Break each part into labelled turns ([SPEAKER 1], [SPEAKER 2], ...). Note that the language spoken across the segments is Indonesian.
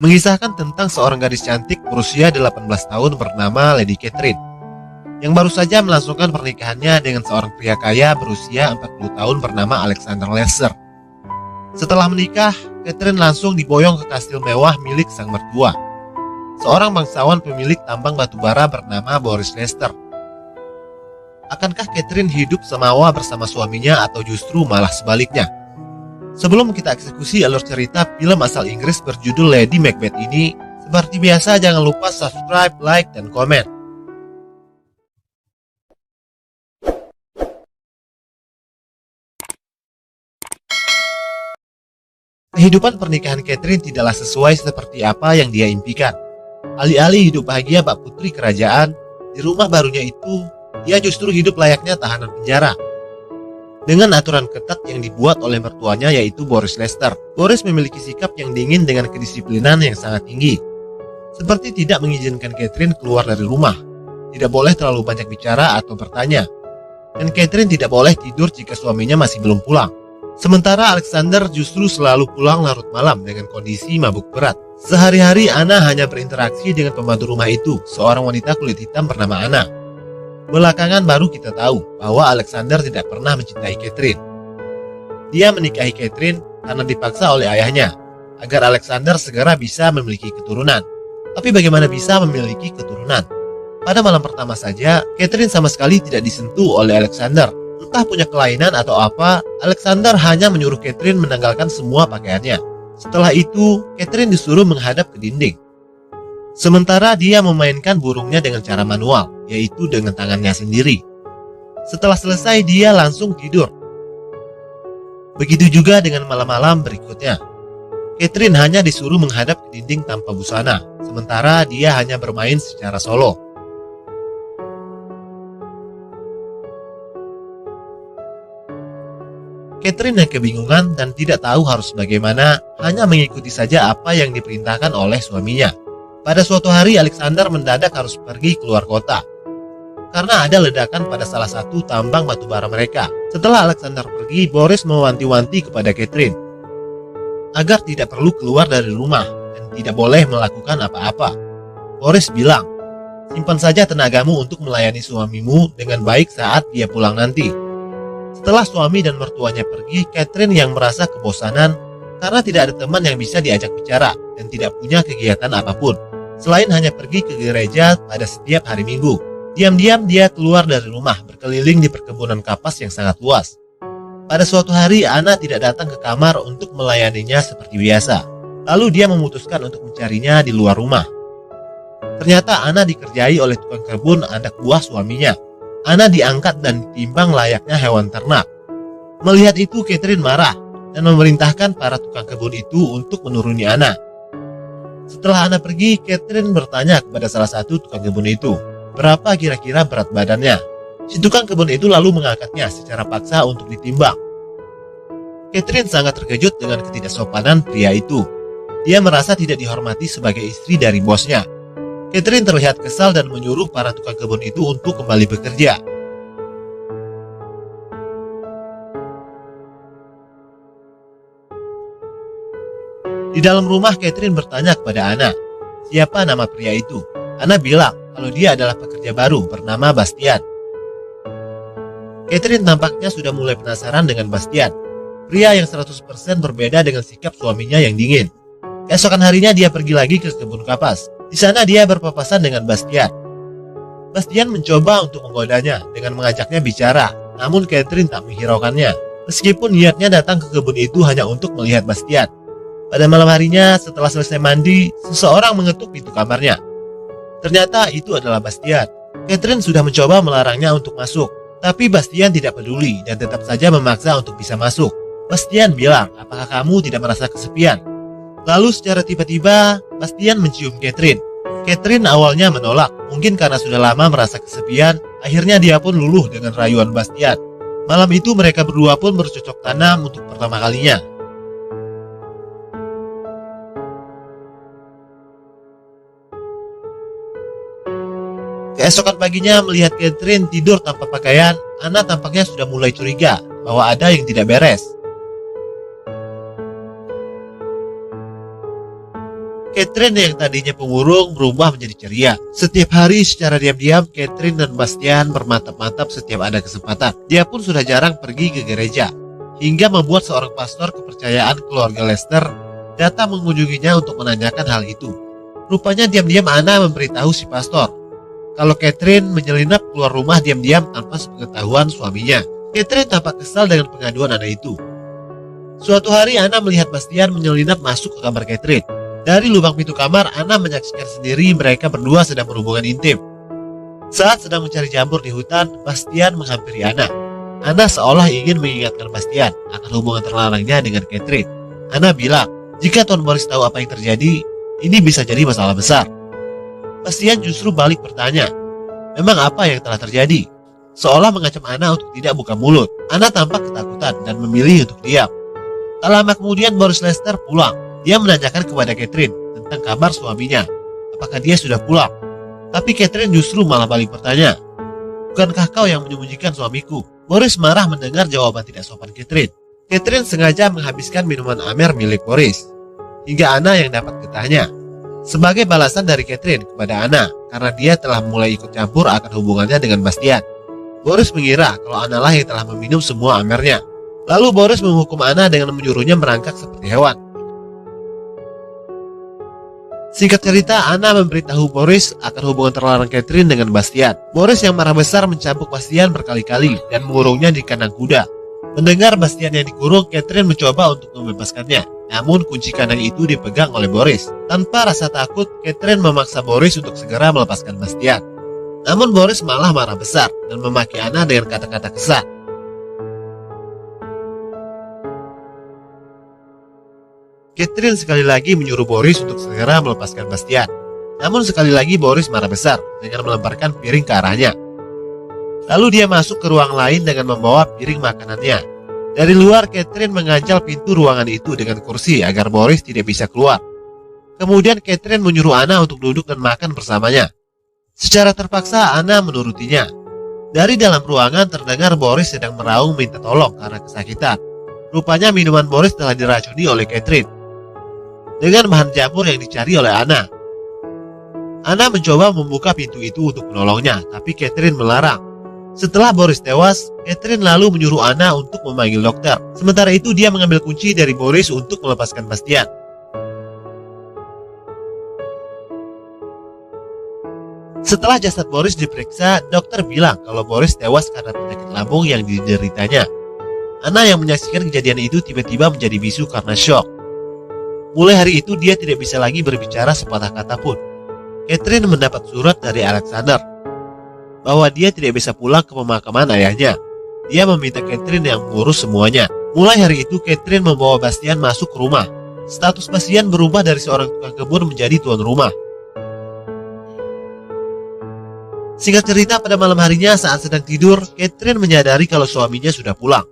[SPEAKER 1] mengisahkan tentang seorang gadis cantik berusia 18 tahun bernama Lady Catherine, yang baru saja melangsungkan pernikahannya dengan seorang pria kaya berusia 40 tahun bernama Alexander Lester. Setelah menikah, Catherine langsung diboyong ke kastil mewah milik sang mertua, seorang bangsawan pemilik tambang batubara bernama Boris Lester. Akankah Catherine hidup semawa bersama suaminya atau justru malah sebaliknya? Sebelum kita eksekusi alur cerita film asal Inggris berjudul Lady Macbeth ini, seperti biasa jangan lupa subscribe, like, dan komen. Kehidupan pernikahan Catherine tidaklah sesuai seperti apa yang dia impikan. Alih-alih hidup bahagia bak putri kerajaan, di rumah barunya itu, dia justru hidup layaknya tahanan penjara. Dengan aturan ketat yang dibuat oleh mertuanya yaitu Boris Lester, Boris memiliki sikap yang dingin dengan kedisiplinan yang sangat tinggi. Seperti tidak mengizinkan Catherine keluar dari rumah, tidak boleh terlalu banyak bicara atau bertanya, dan Catherine tidak boleh tidur jika suaminya masih belum pulang. Sementara Alexander justru selalu pulang larut malam dengan kondisi mabuk berat. Sehari-hari Anna hanya berinteraksi dengan pembantu rumah itu, seorang wanita kulit hitam bernama Anna. Belakangan baru kita tahu bahwa Alexander tidak pernah mencintai Catherine. Dia menikahi Catherine karena dipaksa oleh ayahnya, agar Alexander segera bisa memiliki keturunan. Tapi bagaimana bisa memiliki keturunan? Pada malam pertama saja, Catherine sama sekali tidak disentuh oleh Alexander. Entah punya kelainan atau apa, Alexander hanya menyuruh Catherine menanggalkan semua pakaiannya. Setelah itu, Catherine disuruh menghadap ke dinding. Sementara dia memainkan burungnya dengan cara manual, yaitu dengan tangannya sendiri. Setelah selesai, dia langsung tidur. Begitu juga dengan malam-malam berikutnya. Catherine hanya disuruh menghadap ke dinding tanpa busana, sementara dia hanya bermain secara solo. Catherine yang kebingungan dan tidak tahu harus bagaimana, hanya mengikuti saja apa yang diperintahkan oleh suaminya. Pada suatu hari Alexander mendadak harus pergi keluar kota karena ada ledakan pada salah satu tambang batubara mereka. Setelah Alexander pergi, Boris mewanti-wanti kepada Catherine agar tidak perlu keluar dari rumah dan tidak boleh melakukan apa-apa. Boris bilang, simpan saja tenagamu untuk melayani suamimu dengan baik saat dia pulang nanti. Setelah suami dan mertuanya pergi, Catherine yang merasa kebosanan karena tidak ada teman yang bisa diajak bicara dan tidak punya kegiatan apapun selain hanya pergi ke gereja pada setiap hari Minggu. Diam-diam dia keluar dari rumah, berkeliling di perkebunan kapas yang sangat luas. Pada suatu hari, Anna tidak datang ke kamar untuk melayaninya seperti biasa. Lalu dia memutuskan untuk mencarinya di luar rumah. Ternyata Anna dikerjai oleh tukang kebun anak buah suaminya. Anna diangkat dan ditimbang layaknya hewan ternak. Melihat itu, Catherine marah dan memerintahkan para tukang kebun itu untuk menuruni Anna. Setelah Anna pergi, Catherine bertanya kepada salah satu tukang kebun itu, berapa kira-kira berat badannya. Si tukang kebun itu lalu mengangkatnya secara paksa untuk ditimbang. Catherine sangat terkejut dengan ketidaksopanan pria itu. Dia merasa tidak dihormati sebagai istri dari bosnya. Catherine terlihat kesal dan menyuruh para tukang kebun itu untuk kembali bekerja. Di dalam rumah, Catherine bertanya kepada Anna, siapa nama pria itu? Anna bilang kalau dia adalah pekerja baru bernama Bastian. Catherine tampaknya sudah mulai penasaran dengan Bastian, pria yang 100% berbeda dengan sikap suaminya yang dingin. Keesokan harinya dia pergi lagi ke kebun kapas. Di sana dia berpapasan dengan Bastian. Bastian mencoba untuk menggodanya dengan mengajaknya bicara, namun Catherine tak menghiraukannya. Meskipun niatnya datang ke kebun itu hanya untuk melihat Bastian. Pada malam harinya, setelah selesai mandi, seseorang mengetuk pintu kamarnya. Ternyata itu adalah Bastian. Catherine sudah mencoba melarangnya untuk masuk, tapi Bastian tidak peduli dan tetap saja memaksa untuk bisa masuk. Bastian bilang, apakah kamu tidak merasa kesepian? Lalu secara tiba-tiba, Bastian mencium Catherine. Catherine awalnya menolak, mungkin karena sudah lama merasa kesepian, akhirnya dia pun luluh dengan rayuan Bastian. Malam itu mereka berdua pun bercocok tanam untuk pertama kalinya. Keesokan paginya melihat Catherine tidur tanpa pakaian, Anna tampaknya sudah mulai curiga bahwa ada yang tidak beres. Catherine yang tadinya pemurung berubah menjadi ceria. Setiap hari secara diam-diam, Catherine dan Bastian bermantap-mantap setiap ada kesempatan. Dia pun sudah jarang pergi ke gereja, hingga membuat seorang pastor kepercayaan keluarga Lester datang mengunjunginya untuk menanyakan hal itu. Rupanya diam-diam Anna memberitahu si pastor kalau Catherine menyelinap keluar rumah diam-diam tanpa sepengetahuan suaminya. Catherine tampak kesal dengan pengaduan Anna itu. Suatu hari Anna melihat Bastian menyelinap masuk ke kamar Catherine. Dari lubang pintu kamar, Anna menyaksikan sendiri mereka berdua sedang berhubungan intim. Saat sedang mencari jamur di hutan, Bastian menghampiri Anna. Anna seolah ingin mengingatkan Bastian akan hubungan terlarangnya dengan Catherine. Anna bilang, jika Tuan Boris tahu apa yang terjadi, ini bisa jadi masalah besar. Bastian justru balik bertanya, memang apa yang telah terjadi? Seolah mengancam Anna untuk tidak buka mulut. Anna tampak ketakutan dan memilih untuk diam. Tak lama kemudian Boris Lester pulang. Dia menanyakan kepada Catherine tentang kabar suaminya. Apakah dia sudah pulang? Tapi Catherine justru malah balik bertanya, bukankah kau yang menyembunyikan suamiku? Boris marah mendengar jawaban tidak sopan Catherine. Catherine sengaja menghabiskan minuman amer milik Boris, hingga Anna yang dapat getahnya. Sebagai balasan dari Catherine kepada Anna, karena dia telah mulai ikut campur akan hubungannya dengan Bastian. Boris mengira kalau Anna lah yang telah meminum semua amernya. Lalu Boris menghukum Anna dengan menyuruhnya merangkak seperti hewan. Singkat cerita, Anna memberitahu Boris akan hubungan terlarang Catherine dengan Bastian. Boris yang marah besar mencambuk Bastian berkali-kali dan mengurungnya di kandang kuda. Mendengar Bastian yang dikurung, Catherine mencoba untuk membebaskannya. Namun kunci kandang itu dipegang oleh Boris. Tanpa rasa takut, Catherine memaksa Boris untuk segera melepaskan Bastian. Namun Boris malah marah besar dan memaki Anna dengan kata-kata kesat. Catherine sekali lagi menyuruh Boris untuk segera melepaskan Bastian. Namun sekali lagi Boris marah besar dengan melemparkan piring ke arahnya. Lalu dia masuk ke ruang lain dengan membawa piring makanannya. Dari luar, Catherine mengganjal pintu ruangan itu dengan kursi agar Boris tidak bisa keluar. Kemudian Catherine menyuruh Anna untuk duduk dan makan bersamanya. Secara terpaksa Anna menurutinya. Dari dalam ruangan terdengar Boris sedang meraung minta tolong karena kesakitan. Rupanya minuman Boris telah diracuni oleh Catherine dengan bahan jamur yang dicari oleh Anna. Anna mencoba membuka pintu itu untuk menolongnya, tapi Catherine melarang. Setelah Boris tewas, Catherine lalu menyuruh Anna untuk memanggil dokter. Sementara itu dia mengambil kunci dari Boris untuk melepaskan Bastian. Setelah jasad Boris diperiksa, dokter bilang kalau Boris tewas karena penyakit lambung yang dideritanya. Anna yang menyaksikan kejadian itu tiba-tiba menjadi bisu karena syok. Mulai hari itu dia tidak bisa lagi berbicara sepatah kata pun. Catherine mendapat surat dari Alexander bahwa dia tidak bisa pulang ke pemakaman ayahnya. Dia meminta Catherine yang mengurus semuanya. Mulai hari itu Catherine membawa Bastian masuk ke rumah. Status Bastian berubah dari seorang tukang kebun menjadi tuan rumah. Singkat cerita, pada malam harinya saat sedang tidur, Catherine menyadari kalau suaminya sudah pulang.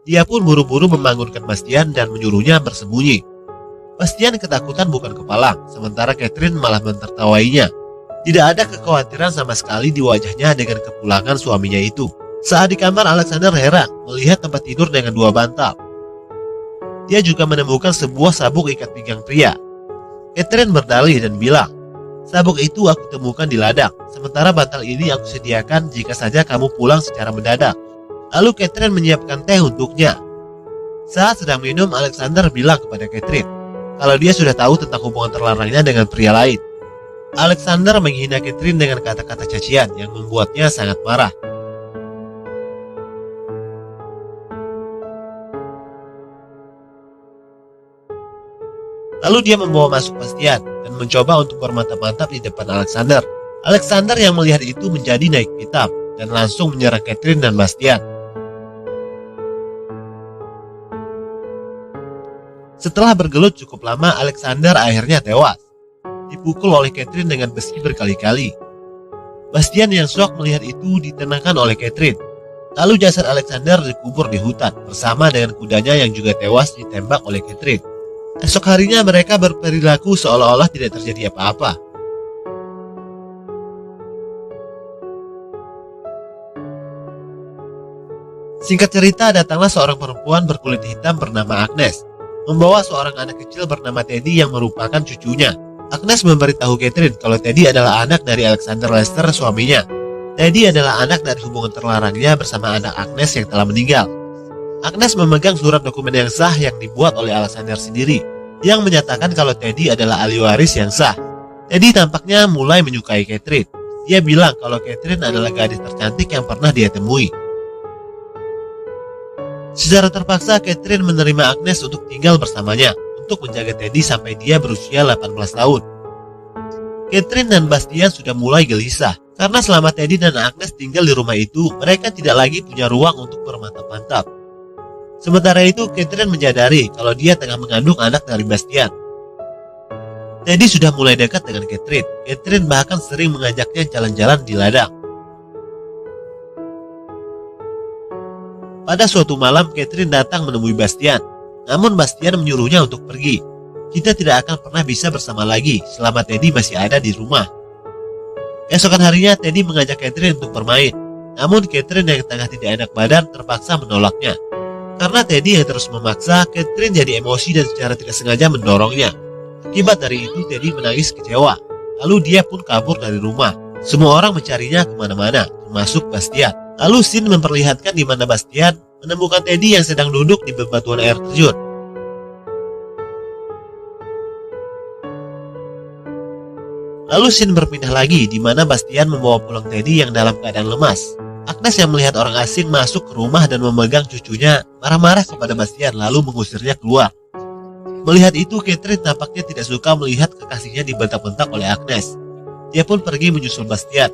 [SPEAKER 1] Dia pun buru-buru membangunkan Bastian dan menyuruhnya bersembunyi. Bastian ketakutan bukan kepalang, sementara Catherine malah mentertawainya. Tidak ada kekhawatiran sama sekali di wajahnya dengan kepulangan suaminya itu. Saat di kamar, Alexander heran melihat tempat tidur dengan 2 bantal. Dia juga menemukan sebuah sabuk ikat pinggang pria. Catherine berdalih dan bilang, sabuk itu aku temukan di ladang, sementara bantal ini aku sediakan jika saja kamu pulang secara mendadak. Lalu Catherine menyiapkan teh untuknya. Saat sedang minum, Alexander bilang kepada Catherine kalau dia sudah tahu tentang hubungan terlarangnya dengan pria lain. Alexander menghina Catherine dengan kata-kata cacian yang membuatnya sangat marah. Lalu dia membawa masuk Bastian dan mencoba untuk bermantap-mantap di depan Alexander. Alexander yang melihat itu menjadi naik pitam dan langsung menyerang Catherine dan Bastian. Setelah bergelut cukup lama, Alexander akhirnya tewas, dipukul oleh Catherine dengan besi berkali-kali. Bastian yang syok melihat itu ditenangkan oleh Catherine. Lalu jasad Alexander dikubur di hutan bersama dengan kudanya yang juga tewas ditembak oleh Catherine. Esok harinya mereka berperilaku seolah-olah tidak terjadi apa-apa. Singkat cerita, datanglah seorang perempuan berkulit hitam bernama Agnes, membawa seorang anak kecil bernama Teddy yang merupakan cucunya. Agnes memberitahu Catherine kalau Teddy adalah anak dari Alexander Lester, suaminya. Teddy adalah anak dari hubungan terlarangnya bersama anak Agnes yang telah meninggal. Agnes memegang surat dokumen yang sah yang dibuat oleh Alexander sendiri, yang menyatakan kalau Teddy adalah ahli waris yang sah. Teddy tampaknya mulai menyukai Catherine. Dia bilang kalau Catherine adalah gadis tercantik yang pernah dia temui. Secara terpaksa, Catherine menerima Agnes untuk tinggal bersamanya, untuk menjaga Teddy sampai dia berusia 18 tahun. Catherine dan Bastian sudah mulai gelisah, karena selama Teddy dan Agnes tinggal di rumah itu, mereka tidak lagi punya ruang untuk bermantap-mantap. Sementara itu, Catherine menyadari kalau dia tengah mengandung anak dari Bastian. Teddy sudah mulai dekat dengan Catherine. Catherine bahkan sering mengajaknya jalan-jalan di ladang. Pada suatu malam, Catherine datang menemui Bastian. Namun Bastian menyuruhnya untuk pergi. Kita tidak akan pernah bisa bersama lagi selama Teddy masih ada di rumah. Esokan harinya, Teddy mengajak Catherine untuk bermain. Namun Catherine yang tengah tidak enak badan terpaksa menolaknya. Karena Teddy yang terus memaksa, Catherine jadi emosi dan secara tidak sengaja mendorongnya. Akibat dari itu, Teddy menangis kecewa. Lalu dia pun kabur dari rumah. Semua orang mencarinya kemana-mana, termasuk Bastian. Lalu Sin memperlihatkan di mana Bastian menemukan Teddy yang sedang duduk di bebatuan air terjun. Lalu Sin berpindah lagi di mana Bastian membawa pulang Teddy yang dalam keadaan lemas. Agnes yang melihat orang asing masuk ke rumah dan memegang cucunya, marah-marah kepada Bastian lalu mengusirnya keluar. Melihat itu, Catherine tampaknya tidak suka melihat kekasihnya dibentak-bentak oleh Agnes. Dia pun pergi menyusul Bastian.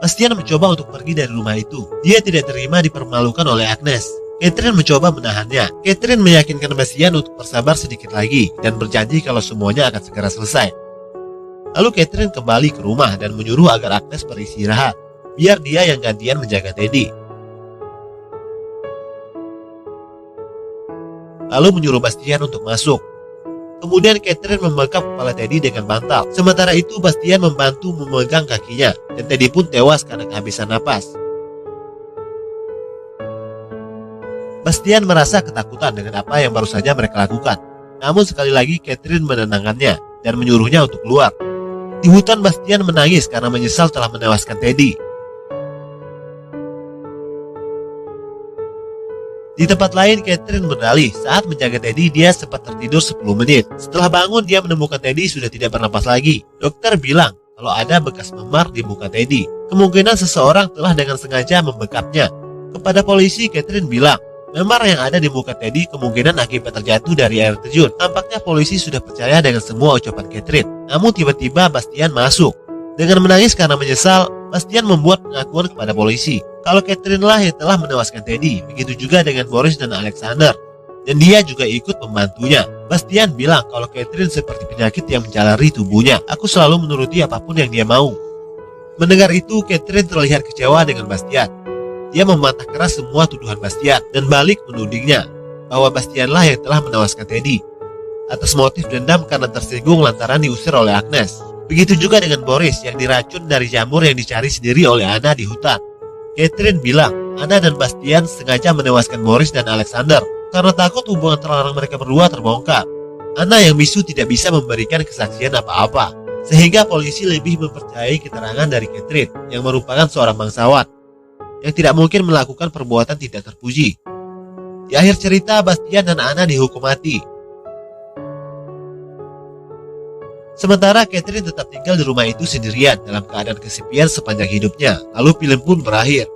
[SPEAKER 1] Bastian mencoba untuk pergi dari rumah itu. Dia tidak terima dipermalukan oleh Agnes. Catherine mencoba menahannya. Catherine meyakinkan Bastian untuk bersabar sedikit lagi dan berjanji kalau semuanya akan segera selesai. Lalu Catherine kembali ke rumah dan menyuruh agar Agnes beristirahat, biar dia yang gantian menjaga Teddy. Lalu menyuruh Bastian untuk masuk. Kemudian Catherine membekap kepala Teddy dengan bantal. Sementara itu Bastian membantu memegang kakinya, dan Teddy pun tewas karena kehabisan napas. Bastian merasa ketakutan dengan apa yang baru saja mereka lakukan. Namun sekali lagi Catherine menenangkannya dan menyuruhnya untuk keluar. Di hutan Bastian menangis karena menyesal telah menewaskan Teddy. Di tempat lain, Catherine berdalih saat menjaga Teddy dia sempat tertidur 10 menit. Setelah bangun, dia menemukan Teddy sudah tidak bernapas lagi. Dokter bilang kalau ada bekas memar di muka Teddy. Kemungkinan seseorang telah dengan sengaja membekapnya. Kepada polisi, Catherine bilang memar yang ada di muka Teddy kemungkinan akibat terjatuh dari air terjun. Tampaknya polisi sudah percaya dengan semua ucapan Catherine. Namun tiba-tiba Bastian masuk. Dengan menangis karena menyesal, Bastian membuat pengakuan kepada polisi kalau Catherine lah yang telah menewaskan Teddy. Begitu juga dengan Boris dan Alexander, dan dia juga ikut membantunya. Bastian bilang kalau Catherine seperti penyakit yang menjalari tubuhnya. Aku selalu menuruti apapun yang dia mau. Mendengar itu, Catherine terlihat kecewa dengan Bastian. Dia membantah keras semua tuduhan Bastian dan balik menudingnya bahwa Bastian lah yang telah menewaskan Teddy atas motif dendam karena tersinggung lantaran diusir oleh Agnes. Begitu juga dengan Boris yang diracun dari jamur yang dicari sendiri oleh Anna di hutan. Catherine bilang Anna dan Bastian sengaja menewaskan Boris dan Alexander karena takut hubungan terlarang mereka berdua terbongkar. Anna yang bisu tidak bisa memberikan kesaksian apa-apa, sehingga polisi lebih mempercayai keterangan dari Catherine yang merupakan seorang bangsawan yang tidak mungkin melakukan perbuatan tidak terpuji. Di akhir cerita, Bastian dan Anna dihukum mati. Sementara Catherine tetap tinggal di rumah itu sendirian dalam keadaan kesepian sepanjang hidupnya. Lalu film pun berakhir.